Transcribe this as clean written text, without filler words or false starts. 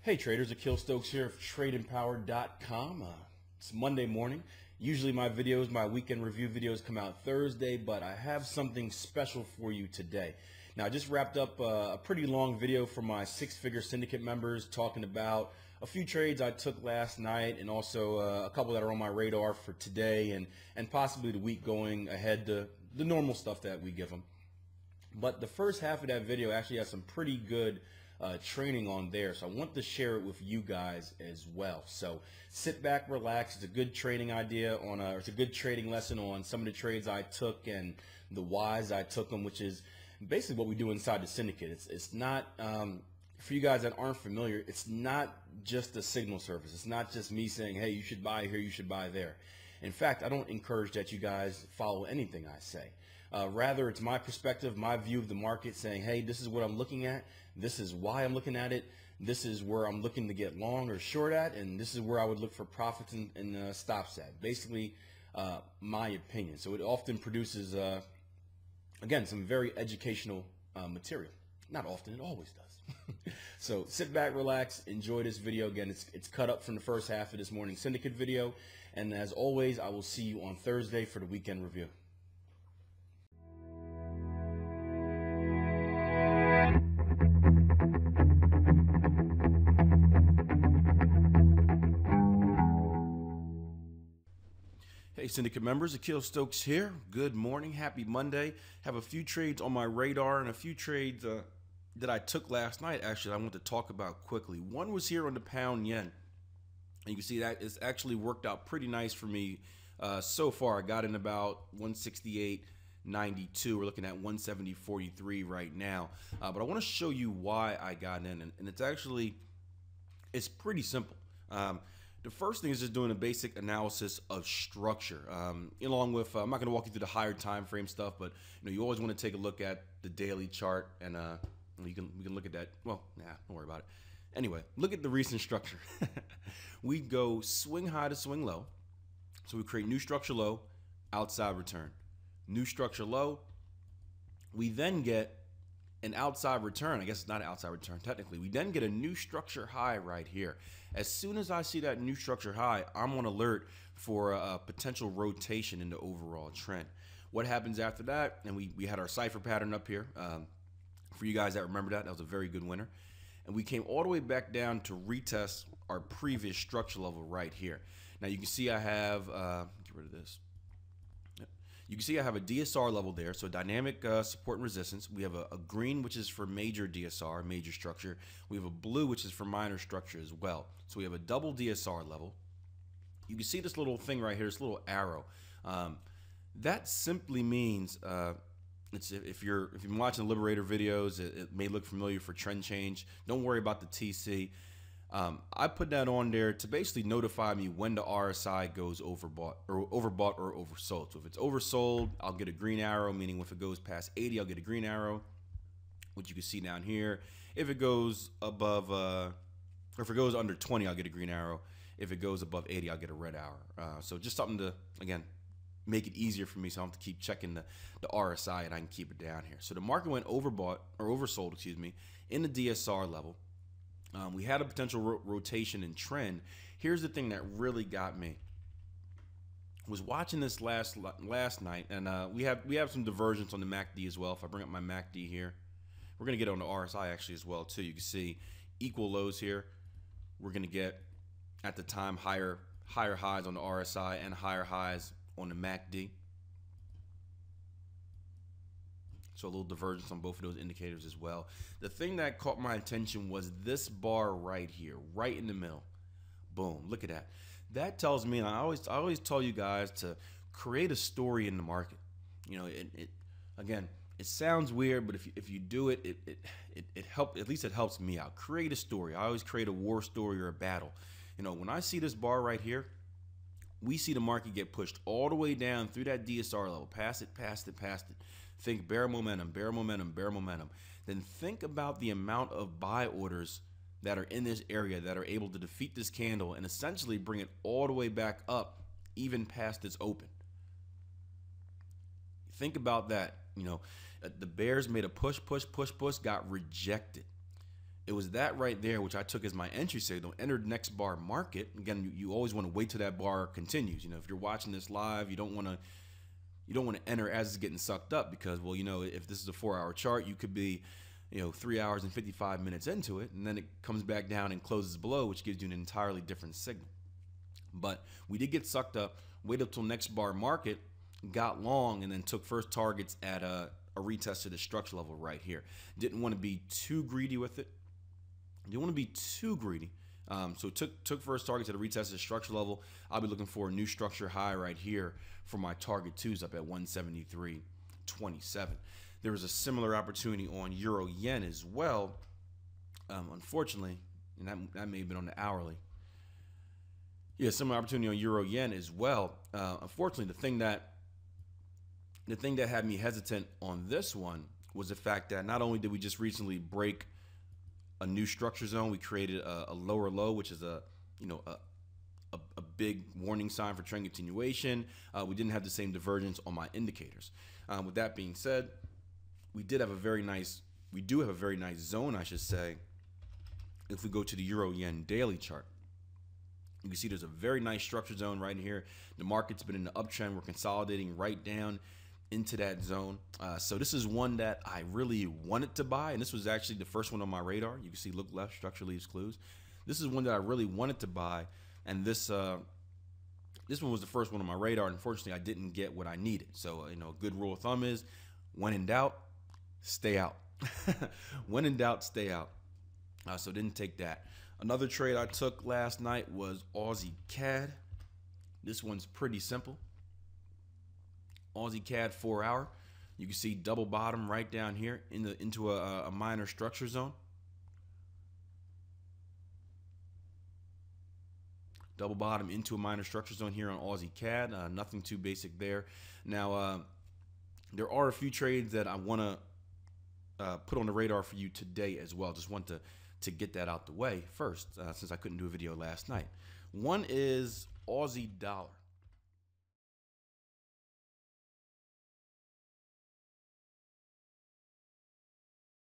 Hey traders, Akil Stokes here of TradingPower.com. It's Monday morning. Usually my weekend review videos come out Thursday, but I have something special for you today. Now I just wrapped up a pretty long video for my six-figure syndicate members talking about a few trades I took last night and also a couple that are on my radar for today and possibly the week going ahead, the normal stuff that we give them. But the first half of that video actually has some pretty good training on there, so I want to share it with you guys as well. So sit back, relax. It's a good trading idea it's a good trading lesson on some of the trades I took and the whys I took them, which is basically what we do inside the syndicate. It's not for you guys that aren't familiar, it's not just a signal service. It's not just me saying, hey, you should buy here, you should buy there. In fact, I don't encourage that you guys follow anything I say. Rather, it's my perspective, my view of the market, saying, hey, this is what I'm looking at. This is why I'm looking at it. This is where I'm looking to get long or short at, and this is where I would look for profits and stops at. Basically, my opinion. So it often produces, again, some very educational material. Not often, it always does. So sit back, relax, enjoy this video. Again, it's cut up from the first half of this morning's syndicate video. And as always, I will see you on Thursday for the weekend review. Hey syndicate members, Akil Stokes here. Good morning, happy Monday. Have a few trades on my radar and a few trades that I took last night actually I want to talk about quickly. One was here on the pound yen. And you can see that it's actually worked out pretty nice for me so far. I got in about 168.92. We're looking at 170.43 right now. But I want to show you why I got in, and it's pretty simple. The first thing is just doing a basic analysis of structure, along with I'm not going to walk you through the higher time frame stuff, but you always want to take a look at the daily chart, and we can look at that. Well, don't worry about it. Anyway, look at the recent structure. We go swing high to swing low, so we create new structure low, outside return, new structure low. We then get an outside return. I guess it's not an outside return technically. We then get a new structure high right here. As soon as I see that new structure high, I'm on alert for a potential rotation in the overall trend. What happens after that? And we had our cipher pattern up here. For you guys that remember that was a very good winner. And we came all the way back down to retest our previous structure level right here. Now you can see I have, get rid of this. You can see I have a DSR level there, so dynamic support and resistance. We have a green, which is for major DSR, major structure. We have a blue, which is for minor structure as well. So we have a double DSR level. You can see this little thing right here, this little arrow. That simply means, if you're watching the Liberator videos, it may look familiar for trend change. Don't worry about the TC. I put that on there to basically notify me when the RSI goes overbought or oversold. So if it's oversold, I'll get a green arrow, meaning if it goes past 80, I'll get a green arrow, which you can see down here. If it goes above, or if it goes under 20, I'll get a green arrow. If it goes above 80, I'll get a red arrow. So just something to, again, make it easier for me so I don't have to keep checking the RSI and I can keep it down here. So the market went overbought or oversold, excuse me, in the DSR level. We had a potential rotation in trend. Here's the thing that really got me. Was watching this last night, and we have some divergence on the MACD as well. If I bring up my MACD here, we're gonna get on the RSI actually as well too. You can see equal lows here. We're gonna get at the time higher highs on the RSI and higher highs on the MACD. So a little divergence on both of those indicators as well. The thing that caught my attention was this bar right here, right in the middle. Boom, look at that. That tells me, and I always tell you guys to create a story in the market. Again, it sounds weird, but if you do it, it helps. At least it helps me out. Create a story. I always create a war story or a battle. When I see this bar right here, we see the market get pushed all the way down through that DSR level, past it. Think bear momentum, bear momentum, bear momentum. Then think about the amount of buy orders that are in this area that are able to defeat this candle and essentially bring it all the way back up, even past its open. Think about that. The Bears made a push, got rejected. it was that right there which I took as my entry signal. Entered next bar market. Again, you always want to wait till that bar continues. You know, if you're watching this live, you don't want to enter as it's getting sucked up, because, well, you know, if this is a 4-hour chart, you could be, you know, 3 hours and 55 minutes into it, and then it comes back down and closes below, which gives you an entirely different signal. But we did get sucked up, waited till next bar market, got long, and then took first targets at a retest to the structure level right here. Didn't want to be too greedy with it. Didn't want to be too greedy. So took first targets at a retest at the structure level. I'll be looking for a new structure high right here for my target twos up at 173.27. There was a similar opportunity on Euro Yen as well. Unfortunately, and that may have been on the hourly. Yeah, similar opportunity on Euro Yen as well. Unfortunately, the thing that had me hesitant on this one was the fact that not only did we just recently break a new structure zone, we created a lower low, which is a big warning sign for trend continuation. We didn't have the same divergence on my indicators. With that being said, we do have a very nice zone, I should say. If we go to the Euro Yen daily chart, you can see there's a very nice structure zone right here. The market's been in the uptrend. We're consolidating right down into that zone. So this is one that I really wanted to buy, and this was actually the first one on my radar. You can see look left, structure leaves clues. This is one that I really wanted to buy, and this one was the first one on my radar. Unfortunately, I didn't get what I needed. So, you know, a good rule of thumb is, when in doubt, stay out. When in doubt, stay out. So didn't take that. Another trade I took last night was Aussie CAD. This one's pretty simple. Aussie CAD 4-hour. You can see double bottom right down here into a minor structure zone. Double bottom into a minor structure zone here on Aussie CAD. Nothing too basic there. Now, there are a few trades that I want to put on the radar for you today as well. Just want to get that out the way first, since I couldn't do a video last night. One is Aussie dollar.